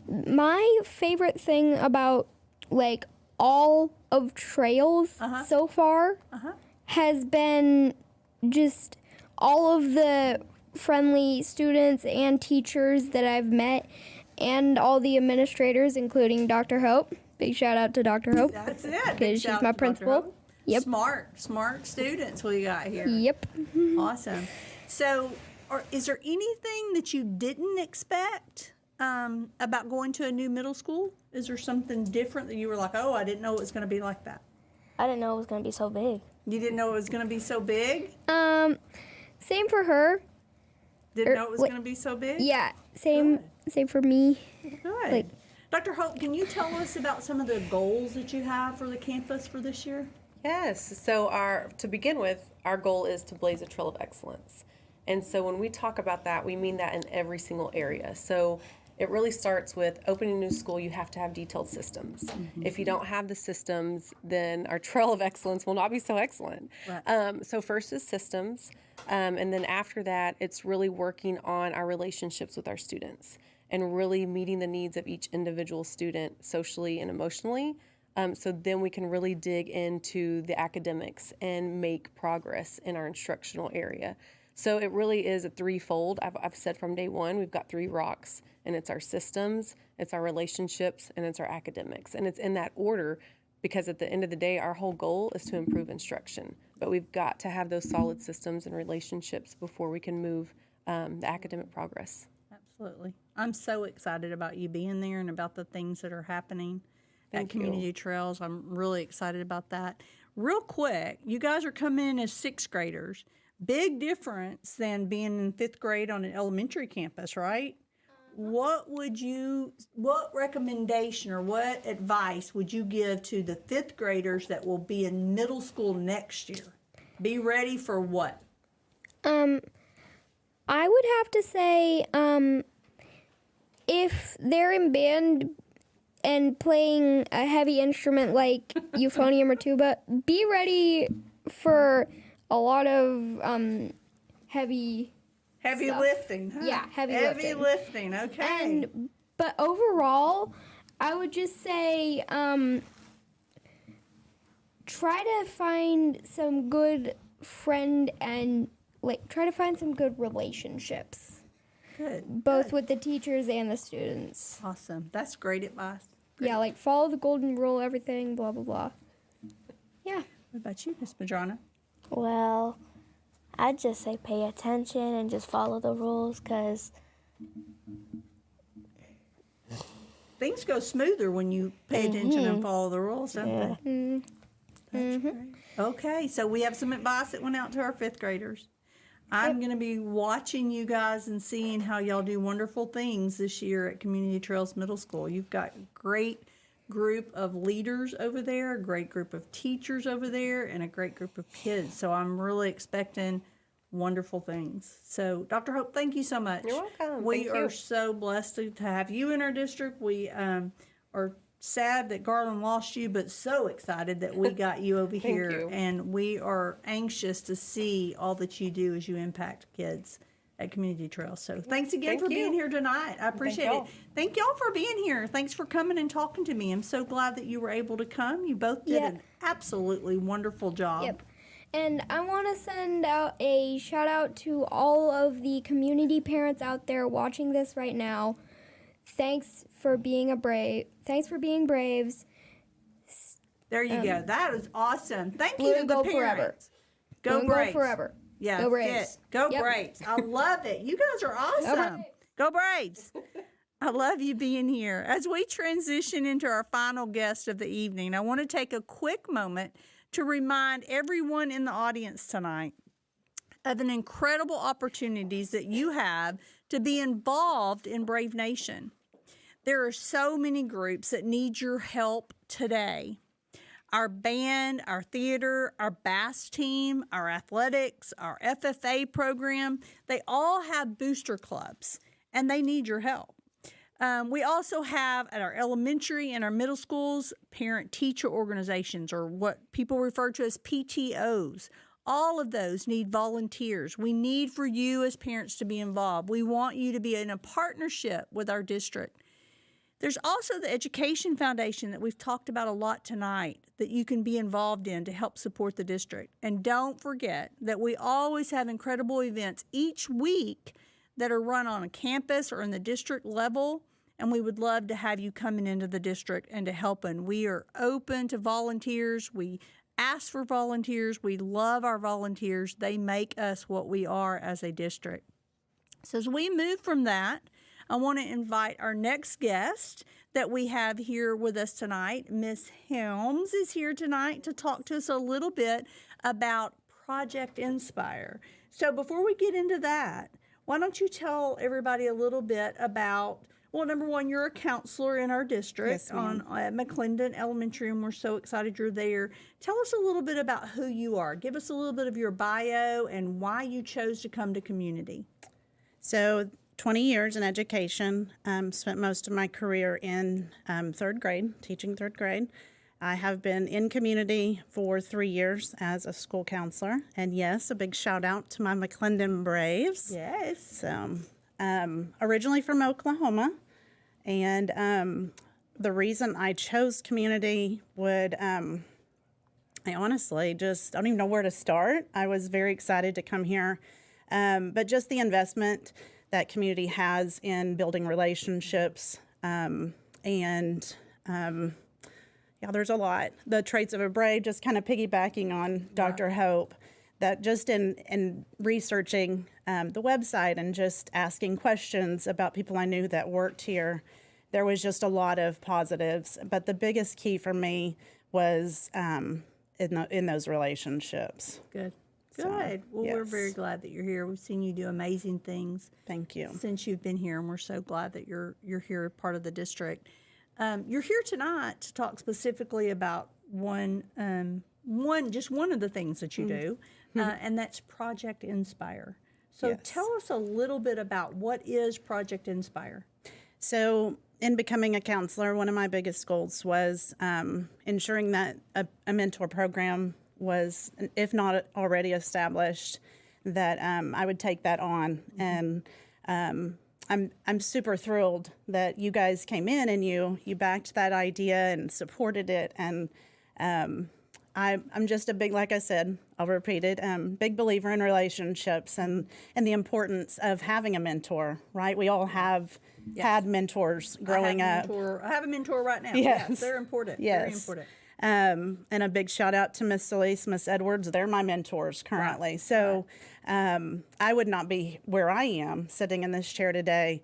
My favorite thing about like all of Trails so far has been just all of the friendly students and teachers that I've met, and all the administrators, including Dr. Hope. Big shout out to Dr. Hope. That's it. Because she's my principal. Yep. Smart students we got here. Yep. Awesome. So, is there anything that you didn't expect about going to a new middle school? Is there something different that you were like, oh, I didn't know it was going to be like that? I didn't know it was going to be so big. You didn't know it was going to be so big? Same for her. Didn't know it was going to be so big? Yeah, same for me. Good. Like- Dr. Hope, can you tell us about some of the goals that you have for the campus for this year? Yes. So to begin with, our goal is to blaze a trail of excellence. And so when we talk about that, we mean that in every single area. So it really starts with opening a new school, you have to have detailed systems. Mm-hmm. If you don't have the systems, then our trail of excellence will not be so excellent. Right. So first is systems. And then after that, it's really working on our relationships with our students and really meeting the needs of each individual student socially and emotionally. So then we can really dig into the academics and make progress in our instructional area. So it really is a threefold. I've said from day one, we've got 3 rocks, and it's our systems, it's our relationships, and it's our academics. And it's in that order because at the end of the day, our whole goal is to improve instruction. But we've got to have those solid systems and relationships before we can move the academic progress. Absolutely. I'm so excited about you being there and about the things that are happening at Community Trails. I'm really excited about that. Real quick, you guys are coming in as 6th graders. Big difference than being in 5th grade on an elementary campus, right? What recommendation or what advice would you give to the 5th graders that will be in middle school next year? Be ready for what? I would have to say, if they're in band and playing a heavy instrument like euphonium or tuba, be ready for a lot of heavy stuff. Lifting, huh? Yeah, heavy lifting. Okay. But overall, I would just say try to find some good friend and try to find some good relationships. Good. Both with the teachers and the students. Awesome. That's great advice. Yeah, follow the golden rule, everything, blah, blah, blah. Yeah. What about you, Miss Madrona? Well, I'd just say pay attention and just follow the rules because things go smoother when you pay attention and follow the rules, don't they? Mm-hmm. That's great. Okay, so we have some advice that went out to our 5th graders. I'm going to be watching you guys and seeing how y'all do wonderful things this year at Community Trails Middle School. You've got a great group of leaders over there, a great group of teachers over there, and a great group of kids. So I'm really expecting wonderful things. So, Dr. Hope, thank you so much. You're welcome. We are so blessed to have you in our district. We are sad that Garland lost you, but so excited that we got you over here. You. And we are anxious to see all that you do as you impact kids at Community Trails. So thanks again for being here tonight. I appreciate it. Thank y'all for being here. Thanks for coming and talking to me. I'm so glad that you were able to come. You both did an absolutely wonderful job. Yep. And I want to send out a shout out to all of the community parents out there watching this right now. Thanks for being Thanks for being Braves. There you go. That is awesome. Thank Blue you to and the gold parents. forever. Go Braves. Go forever. Yeah, Go Braves. Go Yep. Braves. I love it. You guys are awesome. Go Braves. I love you being here. As we transition into our final guest of the evening, I want to take a quick moment to remind everyone in the audience tonight of an incredible opportunities that you have to be involved in Brave Nation. There are so many groups that need your help today. Our band, our theater, our bass team, our athletics, our FFA program, they all have booster clubs, and they need your help. We also have at our elementary and our middle schools, parent-teacher organizations, or what people refer to as PTOs. All of those need volunteers. We need for you as parents to be involved. We want you to be in a partnership with our district. There's also the Education Foundation that we've talked about a lot tonight that you can be involved in to help support the district. And don't forget that we always have incredible events each week that are run on a campus or in the district level, and we would love to have you coming into the district and to helping. We are open to volunteers. We ask for volunteers. We love our volunteers. They make us what we are as a district. So as we move from that, I want to invite our next guest that we have here with us tonight. Miss Helms is here tonight to talk to us a little bit about Project Inspire. So before we get into that, why don't you tell everybody a little bit about, well, number one, you're a counselor in our district at McClendon Elementary, and we're so excited you're there. Tell us a little bit about who you are. Give us a little bit of your bio and why you chose to come to community. So 20 years in education, spent most of my career in third grade, teaching third grade. I have been in community for 3 years as a school counselor. And yes, a big shout out to my McClendon Braves. Yes. So originally from Oklahoma. And the reason I chose community would, I honestly just don't even know where to start. I was very excited to come here. But just the investment that community has in building relationships yeah, there's a lot. The traits of a brave, just kind of piggybacking on Dr. Hope, that just in researching the website and just asking questions about people I knew that worked here, there was just a lot of positives. But the biggest key for me was in those relationships. Good. So, Good. Well, we're yes. very glad that you're here. We've seen you do amazing things. Thank you. Since you've been here, and we're so glad that you're here, part of the district. You're here tonight to talk specifically about one of the things that you do, and that's Project Inspire. So Yes. tell us a little bit about what is Project Inspire. So in becoming a counselor, one of my biggest goals was ensuring that a mentor program was, if not already established, that I would take that on. And I'm super thrilled that you guys came in and you backed that idea and supported it. And I'm just a big, like I said, I'll repeat it, big believer in relationships and the importance of having a mentor, right? We all have had mentors growing up. I have a mentor right now. Yes. They're important. Yes. Very important. And a big shout out to Miss Solis, Miss Edwards. They're my mentors currently. Right. So I would not be where I am sitting in this chair today,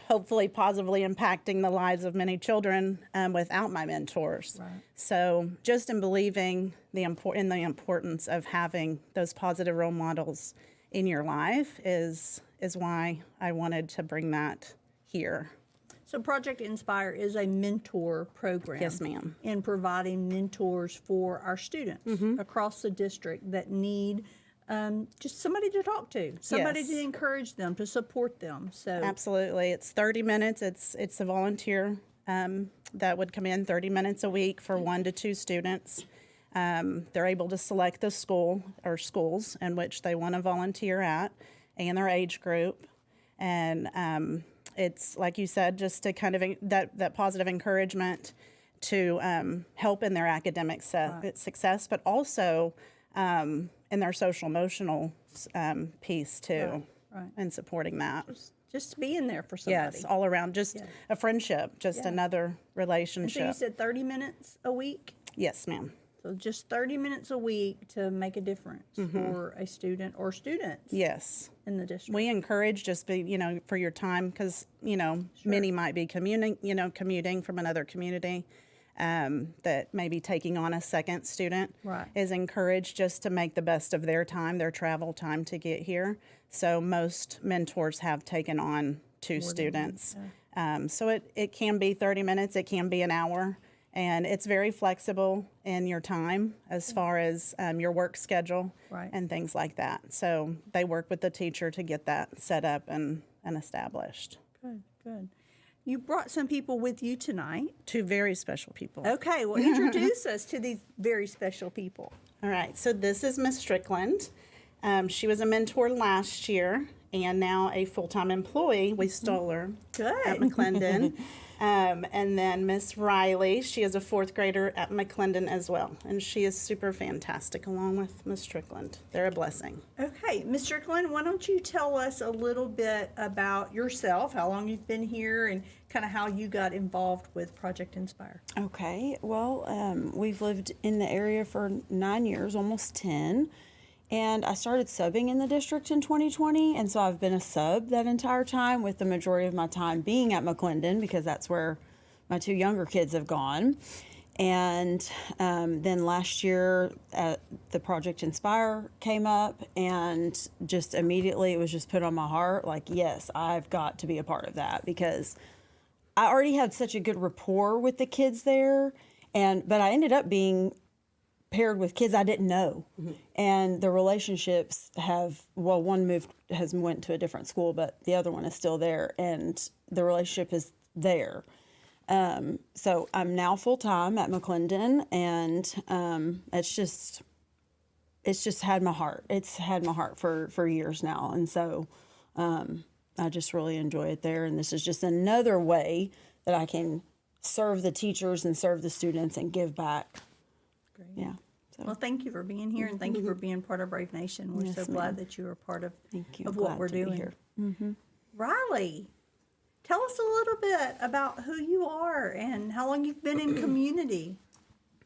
hopefully positively impacting the lives of many children without my mentors. Right. So just in believing in the importance of having those positive role models in your life is why I wanted to bring that here. So Project Inspire is a mentor program. Yes, ma'am. In providing mentors for our students across the district that need just somebody to talk to, somebody Yes. to encourage them, to support them. So Absolutely. It's 30 minutes. It's a volunteer that would come in 30 minutes a week for 1 to 2 students. They're able to select the school or schools in which they want to volunteer at and their age group. And it's, like you said, just to kind of that positive encouragement to help in their academic success, but also in their social emotional piece too, Right. and supporting that. just being there for somebody. Yes, all around, just a friendship, just another And so relationship. you said 30 minutes a week? Yes, ma'am. So just 30 minutes a week to make a difference for a student or students Yes. in the district. We encourage just for your time, because, many might be commuting from another community, that may be taking on a second student. Right. Is encouraged just to make the best of their time, their travel time to get here. So most mentors have taken on 2 students. So it can be 30 minutes, it can be an hour. And it's very flexible in your time as far as your work schedule and things like that. So they work with the teacher to get that set up and established. Good, good. You brought some people with you tonight. 2 very special people. Okay, well, introduce us to these very special people. All right, so this is Miss Strickland. She was a mentor last year and now a full-time employee. We stole her at McClendon. And then Miss Riley, she is a 4th grader at McClendon as well. And she is super fantastic along with Miss Strickland. They're a blessing. Okay, Ms. Strickland, why don't you tell us a little bit about yourself, how long you've been here, and kind of how you got involved with Project Inspire. Okay, well, we've lived in the area for 9 years, almost 10. And I started subbing in the district in 2020, and so I've been a sub that entire time, with the majority of my time being at McClendon because that's where my 2 younger kids have gone. And then last year, the Project Inspire came up, and just immediately it was just put on my heart, like, yes, I've got to be a part of that, because I already had such a good rapport with the kids there, but I ended up being paired with kids I didn't know, and the relationships one has went to a different school, but the other one is still there, and the relationship is there. So I'm now full time at McClendon, and it's just had my heart. It's had my heart for years now, and so I just really enjoy it there. And this is just another way that I can serve the teachers and serve the students and give back. Great. Yeah. So. Well, thank you for being here, and thank you for being part of Brave Nation. We're so glad that you are part of, what we're doing. Here. Riley, tell us a little bit about who you are and how long you've been in community.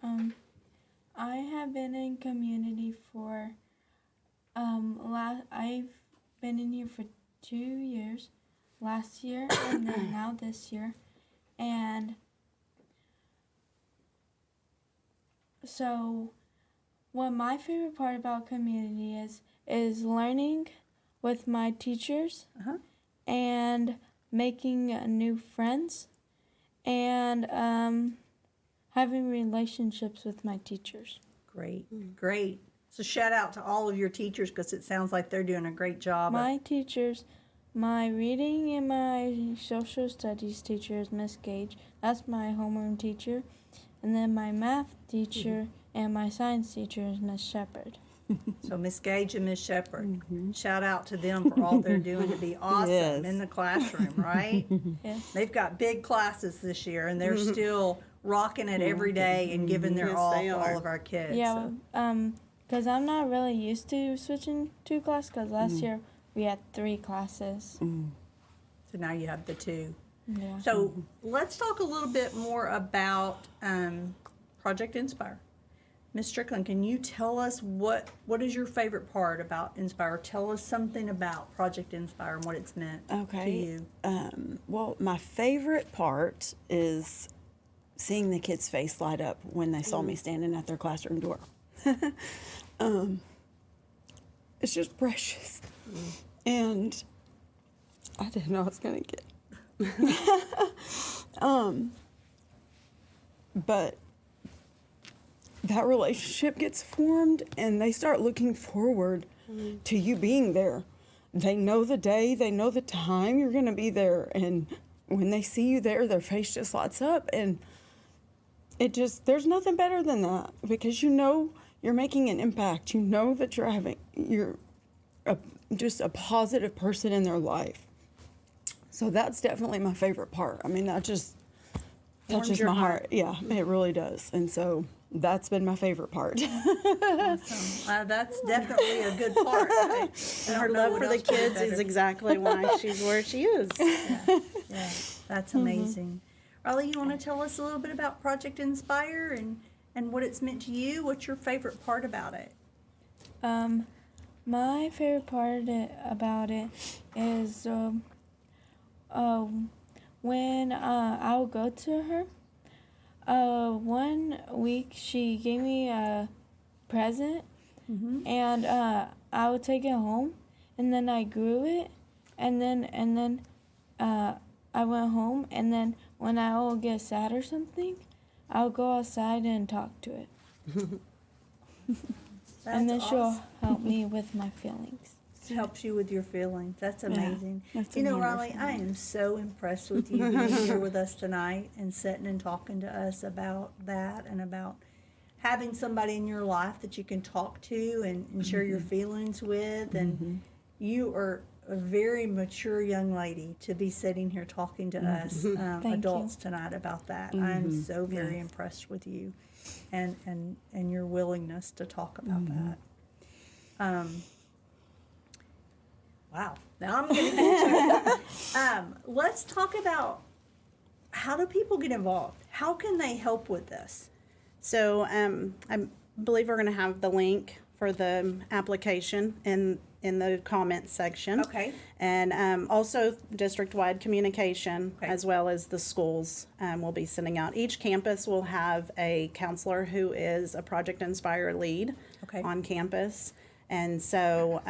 I have been in community for I've been in here for 2 years, last year and then now this year, and so what my favorite part about community is learning with my teachers and making new friends and having relationships with my teachers. Great. So shout out to all of your teachers, because it sounds like they're doing a great job. My teachers, my reading and my social studies teacher is Miss Gage. That's my homeroom teacher. And then my math teacher and my science teacher is Miss Shepherd. So Miss Gage and Miss Shepherd, shout out to them for all they're doing to be awesome in the classroom, right? Yes. They've got big classes this year, and they're still rocking it every day and giving their all for all of our kids. Yeah, because I'm not really used to switching to class, because last year we had 3 classes. So now you have the 2. Yeah. So let's talk a little bit more about Project Inspire. Ms. Strickland, can you tell us what is your favorite part about Inspire? Tell us something about Project Inspire and what it's meant to you. Well, my favorite part is seeing the kids' face light up when they saw me standing at their classroom door. It's just precious. And I didn't know I was going to get. But that relationship gets formed, and they start looking forward to you being there. They know the day, they know the time you're going to be there, and when they see you there, their face just lights up, and there's nothing better than that, because you know you're making an impact. You know that you're just a positive person in their life. So that's definitely my favorite part. I mean, that just touches my heart. Yeah, it really does. And so that's been my favorite part. Awesome. That's definitely a good part. And her love for the kids is exactly why she's where she is. Yeah, that's amazing. Riley, you want to tell us a little bit about Project Inspire and what it's meant to you? What's your favorite part about it? My favorite part about it is when I'll go to her. 1 week she gave me a present, and I would take it home, and then I grew it, and then I went home, and then when I will get sad or something, I'll go outside and talk to it. And then she'll help me with my feelings. Helps you with your feelings. That's amazing. That's you know, Riley, I am so impressed with you being here with us tonight and sitting and talking to us about that and about having somebody in your life that you can talk to and share your feelings with. And you are a very mature young lady to be sitting here talking to us adults tonight about that. I'm so very impressed with you and your willingness to talk about that. Wow. Now I'm going to get you. Let's talk about, how do people get involved? How can they help with this? So I believe we're going to have the link for the application in the comments section. Okay. And also district-wide communication, Okay. as well as the schools will be sending out. Each campus will have a counselor who is a Project Inspire lead Okay. on campus. And so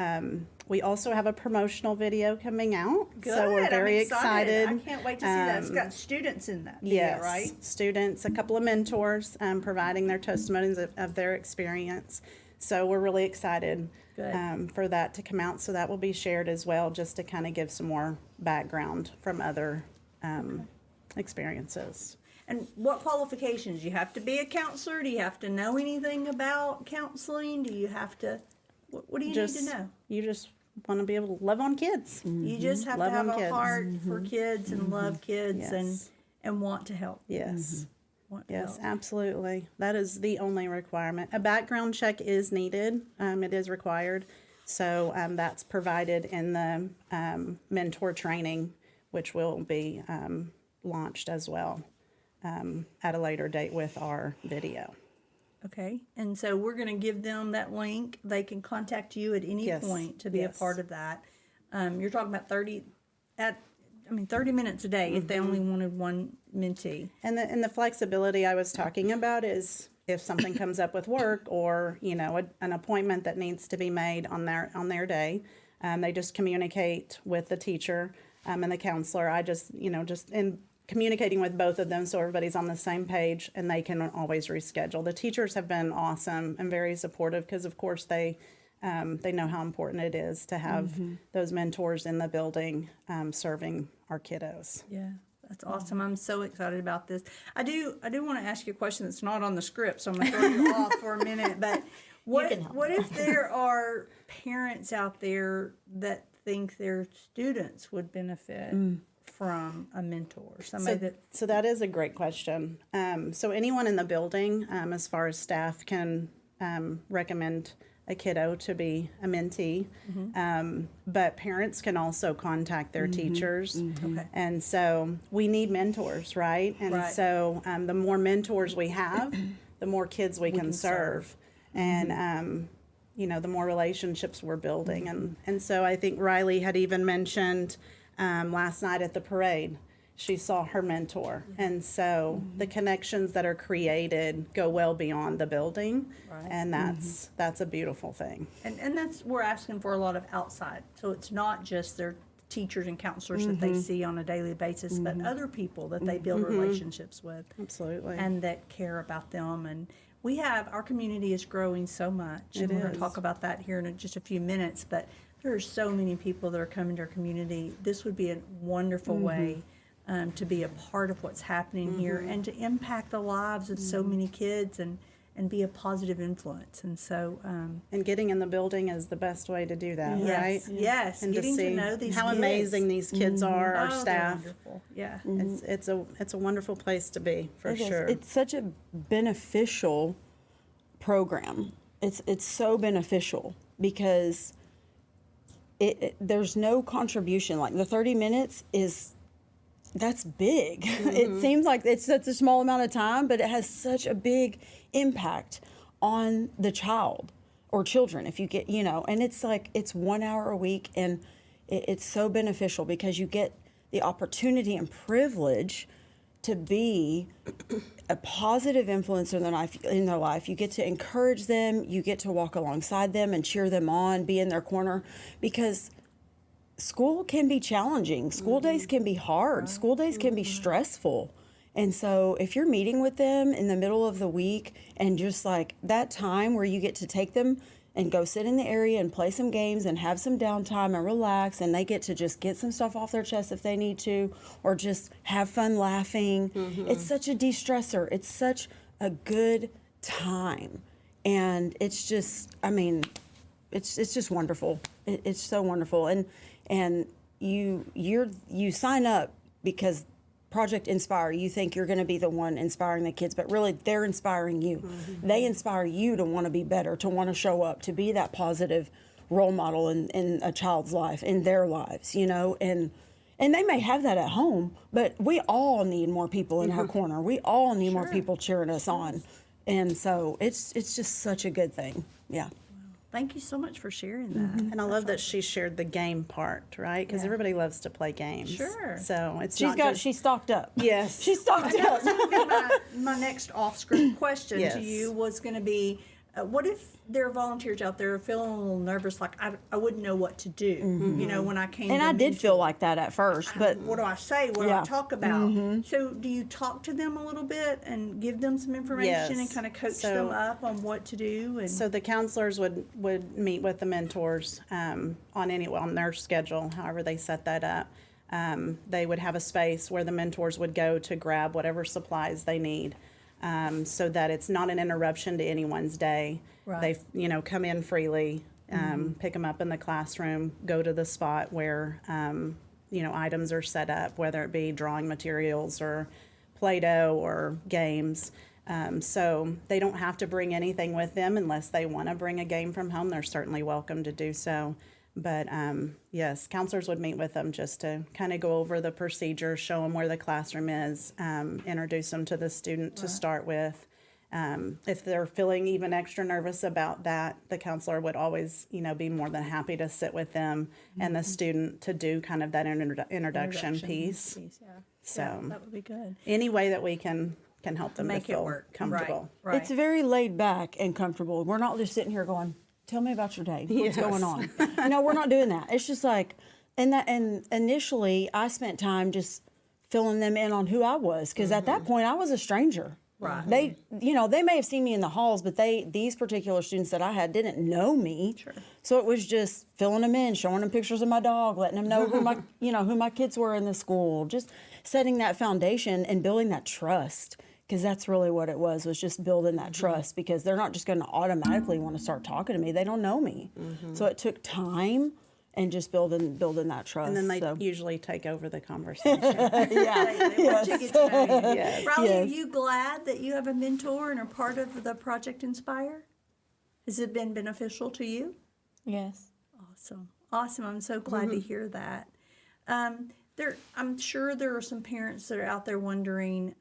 we also have a promotional video coming out. Good. So we're very I'm excited. I excited. can't wait to see that. It's got students in that. video, Yes, right? students, a couple of mentors providing their testimonies of their experience. So we're really excited Good. for that to come out. So that will be shared as well, just to kind of give some more background from other experiences. And what qualifications? You have to be a counselor? Do you have to know anything about counseling? Do you have to, what do you need to know? You just want to be able to love on kids. You just have Love to have on a kids. heart for kids and love kids Yes. and want to help. Yes. Want to Yes, help. absolutely. That is the only requirement. A background check is needed. It is required. So that's provided in the mentor training, which will be launched as well at a later date with our video. Okay. And so we're going to give them that link. They can contact you at any Yes. point to be Yes. a part of that. You're talking about 30 minutes a day if they only wanted one mentee. And the flexibility I was talking about is if something comes up with work or, an appointment that needs to be made on their day, they just communicate with the teacher and the counselor. I just in communicating with both of them so everybody's on the same page and they can always reschedule. The teachers have been awesome and very supportive because, of course, they know how important it is to have those mentors in the building serving our kiddos. Yeah, that's awesome. I'm so excited about this. I do want to ask you a question that's not on the script, so I'm going to throw you off for a minute. But what if there are parents out there that think their students would benefit from a mentor, somebody So that is a great question. So anyone in the building, as far as staff, can recommend a kiddo to be a mentee, but parents can also contact their teachers. Okay. And so we need mentors, right? And Right. so the more mentors we have, the more kids we can serve. And, the more relationships we're building. And so I think Riley had even mentioned last night at the parade, she saw her mentor. And so the connections that are created go well beyond the building. Right. And that's a beautiful thing. and that's we're asking for a lot of outside. So it's not just their teachers and counselors that they see on a daily basis, but other people that they build relationships with. Absolutely. And that care about them. And our community is growing so much. And we're going to talk about that here in just a few minutes, but there are so many people that are coming to our community. This would be a wonderful way to be a part of what's happening here and to impact the lives of so many kids and be a positive influence. And so, and getting in the building is the best way to do that, right? Yes, And getting to see to know these how kids. amazing these kids are, our Oh, they're staff. wonderful. Yeah. It's a wonderful place to be, for It is. sure. It's such a beneficial program. It's so beneficial because there's no contribution. Like the 30 minutes that's big. It seems like it's such a small amount of time, but it has such a big impact on the child or children if you get, and it's like it's 1 hour a week and it's so beneficial because you get the opportunity and privilege to be a positive influence in their life. You get to encourage them, you get to walk alongside them and cheer them on, be in their corner, because school can be challenging. School days can be hard. School days can be stressful. And so if you're meeting with them in the middle of the week and just like that time where you get to take them and go sit in the area and play some games and have some downtime and relax, and they get to just get some stuff off their chest if they need to, or just have fun laughing. It's such a de-stressor. It's such a good time. And it's just, it's just wonderful. It's so wonderful. And you sign up because Project Inspire, you think you're going to be the one inspiring the kids, but really they're inspiring you. They inspire you to want to be better, to want to show up, to be that positive role model in a child's life, in their lives, and they may have that at home, but we all need more people in our corner. We all need more people cheering us on. And so it's just such a good thing. Yeah. Thank you so much for sharing that. And I love that she shared the game part, right? Because everybody loves to play games. Sure. So it's She's stocked up. Yes. She's stocked up. My next off-script question to Yes. you was going to be, what if there are volunteers out there feeling a little nervous, like I wouldn't know what to do, you know, when I came And to I did mentor? feel like that at first, but What do I say? What do I Yeah. talk about? So do you talk to them a little bit and give them some information and Yes. kind of coach So- them up on what to do? And So the counselors would meet with the mentors on their schedule, however they set that up. They would have a space where the mentors would go to grab whatever supplies they need, so that it's not an interruption to anyone's day. Right. They come in freely, pick them up in the classroom, go to the spot where items are set up, whether it be drawing materials or Play-Doh or games. So they don't have to bring anything with them unless they want to bring a game from home. They're certainly welcome to do so. But yes, counselors would meet with them just to kind of go over the procedure, show them where the classroom is, introduce them to the student to start with. If they're feeling even extra nervous about that, the counselor would always, be more than happy to sit with them and the student to do kind of that introduction piece. yeah. So That would be good. any way that we can help them Make to it feel work. comfortable. Right. it's very laid back and comfortable. We're not just sitting here going, "Tell me about your day. What's going on?" No, we're not doing that. It's just like, and initially I spent time just filling them in on who I was, because at that point I was a stranger. Right. They may have seen me in the halls, but these particular students that I had didn't know me. Sure. So it was just filling them in, showing them pictures of my dog, letting them know who my kids were in the school, just setting that foundation and building that trust. Because that's really what it was just building that trust, because they're not just going to automatically want to start talking to me. They don't know me. So it took time and just building that trust. And then they So- usually take over the conversation. They want you to get to know you. Yes. Riley, are Yes. you glad that you have a mentor and are part of the Project Inspire? Has it been beneficial to you? Yes. Awesome. I'm so glad to hear that. I'm sure there are some parents that are out there wondering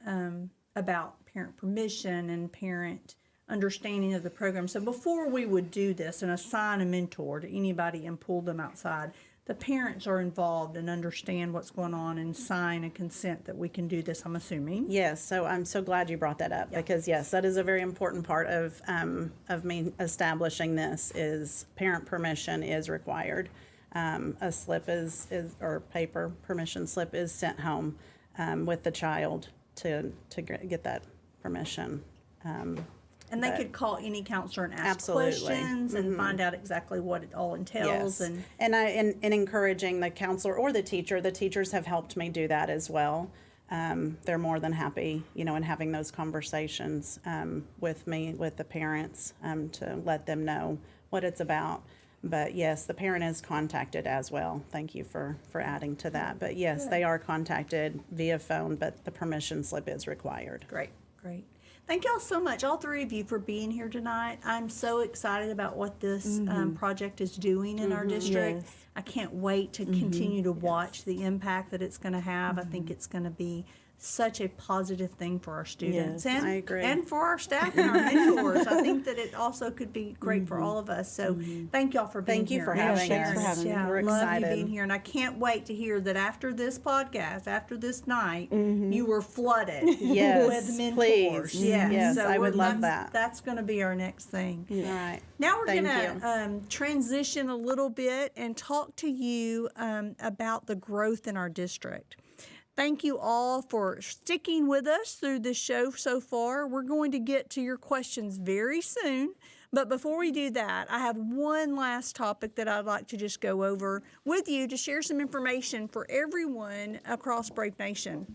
about parent permission and parent understanding of the program. So before we would do this and assign a mentor to anybody and pull them outside, the parents are involved and understand what's going on and sign a consent that we can do this, I'm assuming. Yes, so I'm so glad you brought that up, because yes, that is a very important part of me establishing this. Is parent permission is required. A slip or paper permission slip is sent home with the child to get that permission. And they could call any counselor and ask Absolutely. questions and find out exactly what it all entails. Yes, and encouraging the counselor or the teacher. The teachers have helped me do that as well. They're more than happy, in having those conversations with me, with the parents, to let them know what it's about. But yes, the parent is contacted as well. Thank you for adding to that. But yes, they are contacted via phone, but the permission slip is required. Great. Thank y'all so much, all three of you, for being here tonight. I'm so excited about what this project is doing in our district. Yes. I can't wait to continue to watch the impact that it's going to have. I think it's going to be such a positive thing for our students Yes, and I agree. and for our staff and our mentors. I think that it also could be great for all of us. So thank y'all for being Thank you here. for and having sharing us. for having me. Yeah, We're love excited. you being here, and I can't wait to hear that after this podcast, after this night, you were flooded Yes, with mentors. please. Yes, Yes, I would love that's- that. That's going to be our next thing. All right. Now we're Thank going to transition a little bit and talk to you about the growth in our district. Thank you all for sticking with us through this show so far. We're going to get to your questions very soon. But before we do that, I have one last topic that I'd like to just go over with you to share some information for everyone across Brave Nation.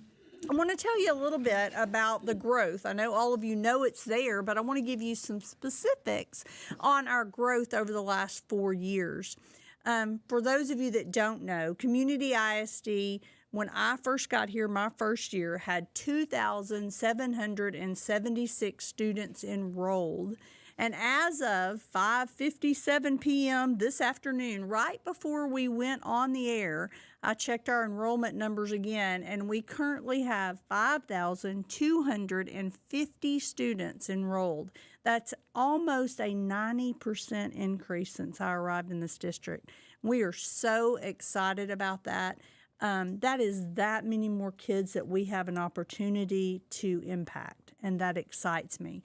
I want to tell you a little bit about the growth. I know all of you know it's there, but I want to give you some specifics on our growth over the last 4 years. For those of you that don't know, Community ISD, when I first got here, my first year, had 2,776 students enrolled. And as of 5:57 p.m. this afternoon, right before we went on the air, I checked our enrollment numbers again, and we currently have 5,250 students enrolled. That's almost a 90% increase since I arrived in this district. We are so excited about that. That is that many more kids that we have an opportunity to impact, and that excites me.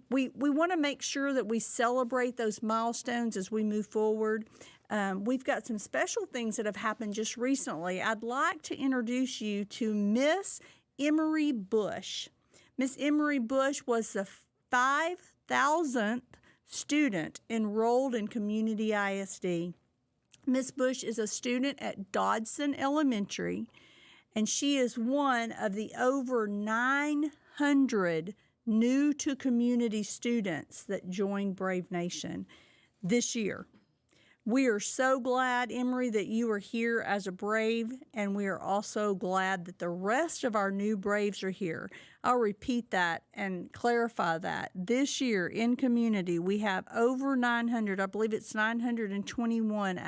We want to make sure that we celebrate those milestones as we move forward. We've got some special things that have happened just recently. I'd like to introduce you to Miss Emery Bush. Miss Emery Bush was the 5,000th student enrolled in Community ISD. Miss Bush is a student at Dodson Elementary, and she is one of the over 900 new to community students that joined Brave Nation this year. We are so glad, Emery, that you are here as a Brave, and we are also glad that the rest of our new Braves are here. I'll repeat that and clarify that. This year in community, we have over 900, I believe it's 921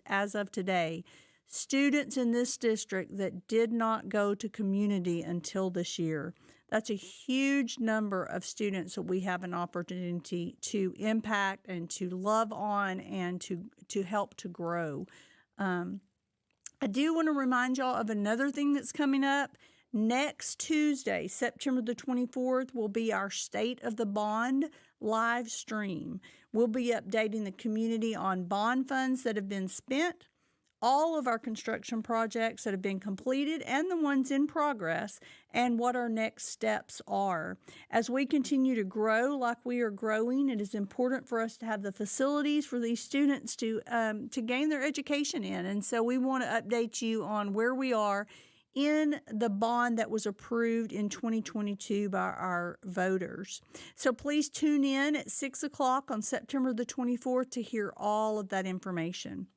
as of today, students in this district that did not go to community until this year. That's a huge number of students that we have an opportunity to impact and to love on and to help to grow. I do want to remind y'all of another thing that's coming up. Next Tuesday, September the 24th, will be our State of the Bond live stream. We'll be updating the community on bond funds that have been spent, all of our construction projects that have been completed and the ones in progress, and what our next steps are. As we continue to grow like we are growing, it is important for us to have the facilities for these students to gain their education in. And so we want to update you on where we are in the bond that was approved in 2022 by our voters. So please tune in at 6 o'clock on September the 24th to hear all of that information.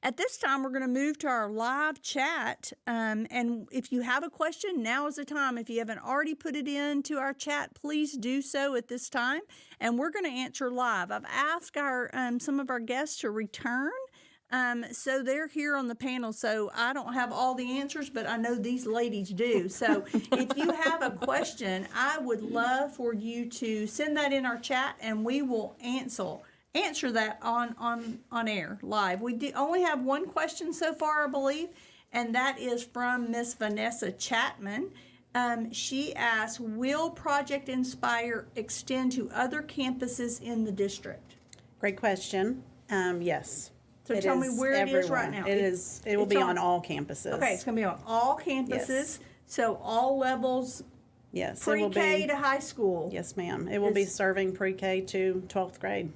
At this time, we're going to move to our live chat, and if you have a question, now is the time. If you haven't already put it into our chat, please do so at this time, and we're going to answer live. I've asked some of our guests to return, so they're here on the panel, so I don't have all the answers, but I know these ladies do. So if you have a question, I would love for you to send that in our chat, and we will answer that on air live. We only have one question so far, I believe, and that is from Miss Vanessa Chapman. She asks, will Project Inspire extend to other campuses in the district? Great question. Yes. So tell me where it is right now. It will be on all campuses. Okay, it's going to be on all campuses. Yes. So all levels. Yes. Pre-K to high school. Yes, ma'am. It will be serving pre-K to 12th grade.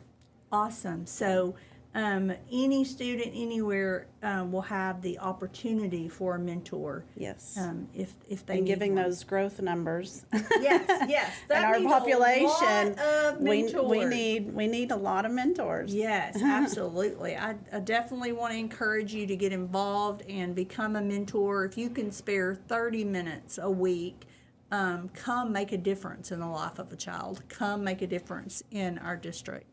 Awesome. So any student anywhere will have the opportunity for a mentor. Yes. If they and need giving one. those growth numbers. Yes. That and our means population, a lot of mentors. we need a lot of mentors. Yes, absolutely. I definitely want to encourage you to get involved and become a mentor. If you can spare 30 minutes a week, come make a difference in the life of a child. Come make a difference in our district.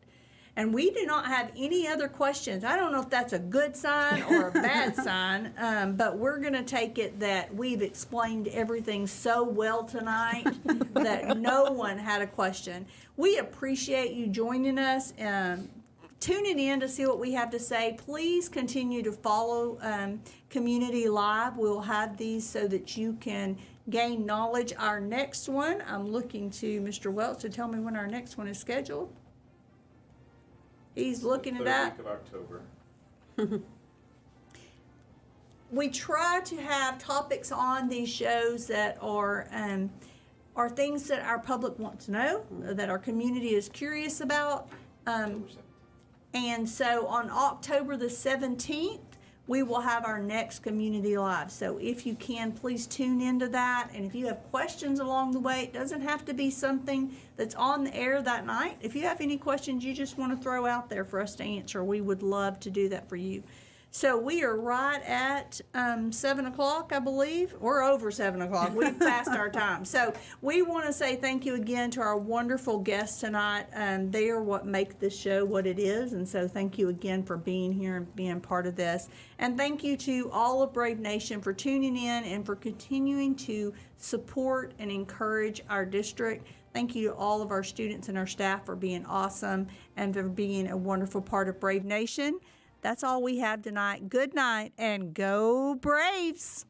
And we do not have any other questions. I don't know if that's a good sign or a bad sign, but we're going to take it that we've explained everything so well tonight that no one had a question. We appreciate you joining us, tuning in to see what we have to say. Please continue to follow Community Live. We'll have these so that you can gain knowledge. Our next one, I'm looking to Mr. Welch to tell me when our next one is scheduled. He's looking at that. Third week of October. We try to have topics on these shows that are things that our public want to know, that our community is curious about. And so on October the 17th, we will have our next Community Live. So if you can, please tune into that. And if you have questions along the way, it doesn't have to be something that's on the air that night. If you have any questions you just want to throw out there for us to answer, we would love to do that for you. So we are right at 7 o'clock, I believe. We're over 7 o'clock. We've passed our time. So we want to say thank you again to our wonderful guests tonight. They are what make this show what it is. And so thank you again for being here and being part of this. And thank you to all of Brave Nation for tuning in and for continuing to support and encourage our district. Thank you to all of our students and our staff for being awesome and for being a wonderful part of Brave Nation. That's all we have tonight. Good night and go Braves!